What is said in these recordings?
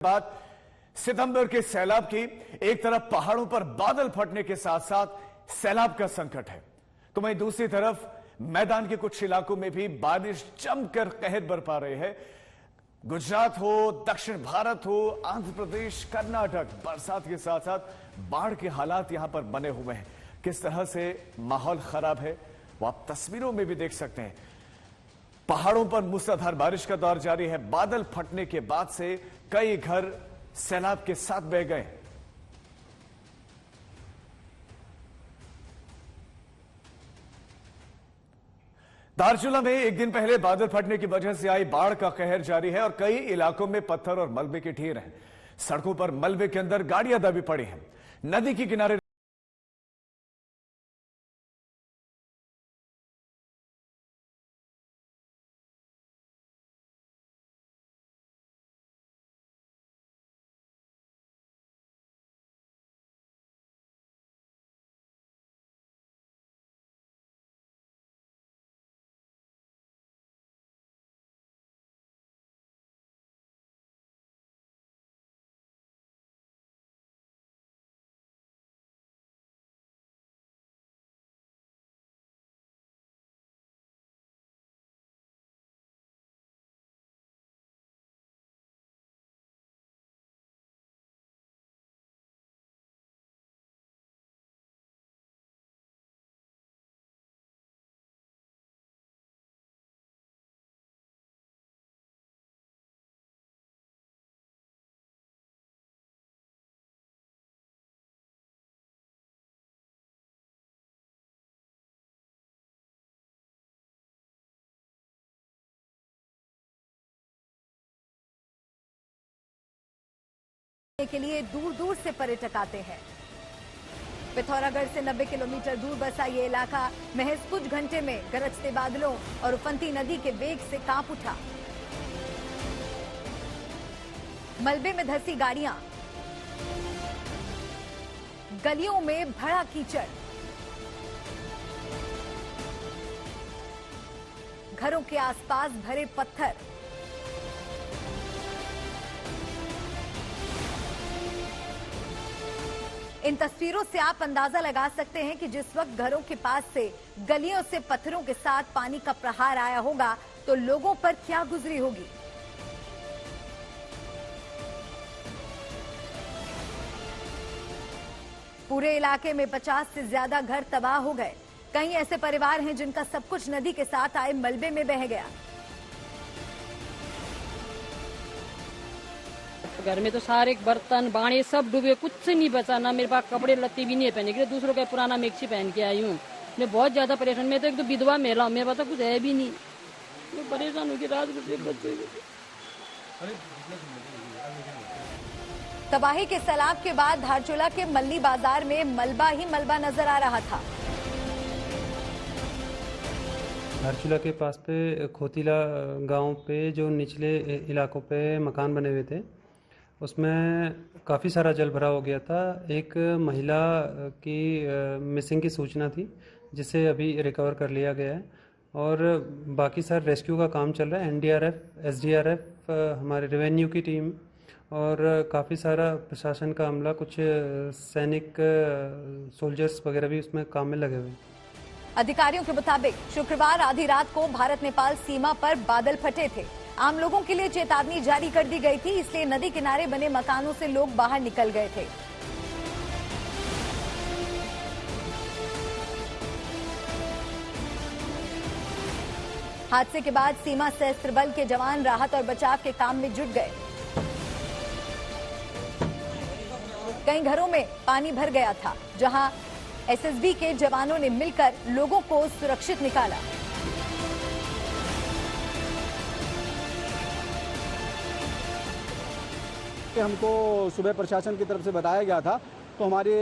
बाद सितंबर के सैलाब की एक तरफ पहाड़ों पर बादल फटने के साथ साथ सैलाब का संकट है, तो वहीं दूसरी तरफ मैदान के कुछ इलाकों में भी बारिश जमकर कहर बरपा रही है। गुजरात हो, दक्षिण भारत हो, आंध्र प्रदेश, कर्नाटक, बरसात के साथ साथ बाढ़ के हालात यहां पर बने हुए हैं। किस तरह से माहौल खराब है वो आप तस्वीरों में भी देख सकते हैं। पहाड़ों पर मूसलाधार बारिश का दौर जारी है। बादल फटने के बाद से कई घर सैलाब के साथ बह गए। धारचूला में एक दिन पहले बादल फटने की वजह से आई बाढ़ का कहर जारी है और कई इलाकों में पत्थर और मलबे के ढेर हैं। सड़कों पर मलबे के अंदर गाड़ियां दबी पड़ी हैं। नदी के किनारे के लिए दूर दूर से पर्यटक आते हैं। पिथौरागढ़ से 90 किलोमीटर दूर बसा ये इलाका महज कुछ घंटे में गरजते बादलों और उफनती नदी के वेग से कांप उठा। मलबे में धंसी गाड़ियां, गलियों में भरा कीचड़, घरों के आसपास भरे पत्थर। इन तस्वीरों से आप अंदाजा लगा सकते हैं कि जिस वक्त घरों के पास से गलियों से पत्थरों के साथ पानी का प्रहार आया होगा तो लोगों पर क्या गुजरी होगी। पूरे इलाके में 50 से ज्यादा घर तबाह हो गए। कई ऐसे परिवार हैं जिनका सब कुछ नदी के साथ आए मलबे में बह गया। घर में तो सारे बर्तन बाणे सब डूबे, कुछ नहीं बचा। ना मेरे पास कपड़े लत्ते भी नहीं है पहने के लिए, दूसरों का पुराना मैक्सी पहन के आई हूँ। मैं बहुत ज्यादा परेशान। मैं तो एक तो विधवा महिला हूँ, मेरे पास तो कुछ है भी नहीं। मैं परेशान हूँ कि रात को बच्चे। तबाही के सैलाब के बाद धारचूला के मल्ली बाजार में मलबा ही मलबा नजर आ रहा था। धारचूला के पास पे खोतीला गांव पे जो निचले इलाकों पे मकान बने हुए थे उसमें काफ़ी सारा जल भरा हो गया था। एक महिला की मिसिंग की सूचना थी जिसे अभी रिकवर कर लिया गया है और बाकी सारे रेस्क्यू का काम चल रहा है। एनडीआरएफ, एसडीआरएफ, हमारे रेवेन्यू की टीम और काफ़ी सारा प्रशासन का अमला, कुछ सैनिक सोल्जर्स वगैरह भी उसमें काम में लगे हुए हैं। अधिकारियों के मुताबिक शुक्रवार आधी रात को भारत नेपाल सीमा पर बादल फटे थे। आम लोगों के लिए चेतावनी जारी कर दी गई थी, इसलिए नदी किनारे बने मकानों से लोग बाहर निकल गए थे। हादसे के बाद सीमा सशस्त्र बल के जवान राहत और बचाव के काम में जुट गए। कई घरों में पानी भर गया था, जहां एसएसबी के जवानों ने मिलकर लोगों को सुरक्षित निकाला। हमको सुबह प्रशासन की तरफ से बताया गया था, तो हमारे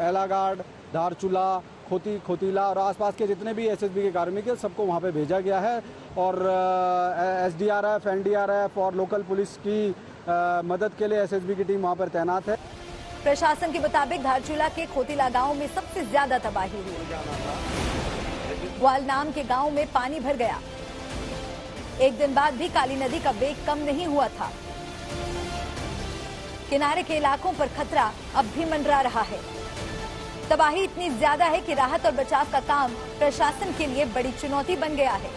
एलागाड़, धारचूला, खोतीला और आसपास के जितने भी एसएसबी के कार्मिक हैं सबको वहां पे भेजा गया है और एसडीआरएफ, एनडीआरएफ और लोकल पुलिस की मदद के लिए एसएसबी की टीम वहां पर तैनात है। प्रशासन के मुताबिक धारचूला के खोतीला गांव में सबसे ज्यादा तबाही हुई। ग्वाल नाम के गांव में पानी भर गया। एक दिन बाद भी काली नदी का वेग कम नहीं हुआ था। किनारे के इलाकों पर खतरा अब भी मंडरा रहा है। तबाही इतनी ज्यादा है कि राहत और बचाव का काम प्रशासन के लिए बड़ी चुनौती बन गया है।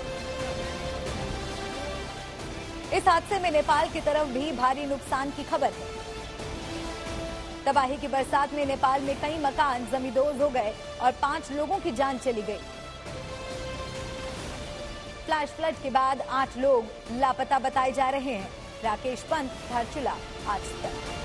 इस हादसे में नेपाल की तरफ भी भारी नुकसान की खबर है। तबाही की बरसात में नेपाल में कई मकान जमींदोज हो गए और 5 लोगों की जान चली गई। फ्लैश फ्लड के बाद 8 लोग लापता बताए जा रहे हैं। राकेश पंत, धारचूला, आज तक।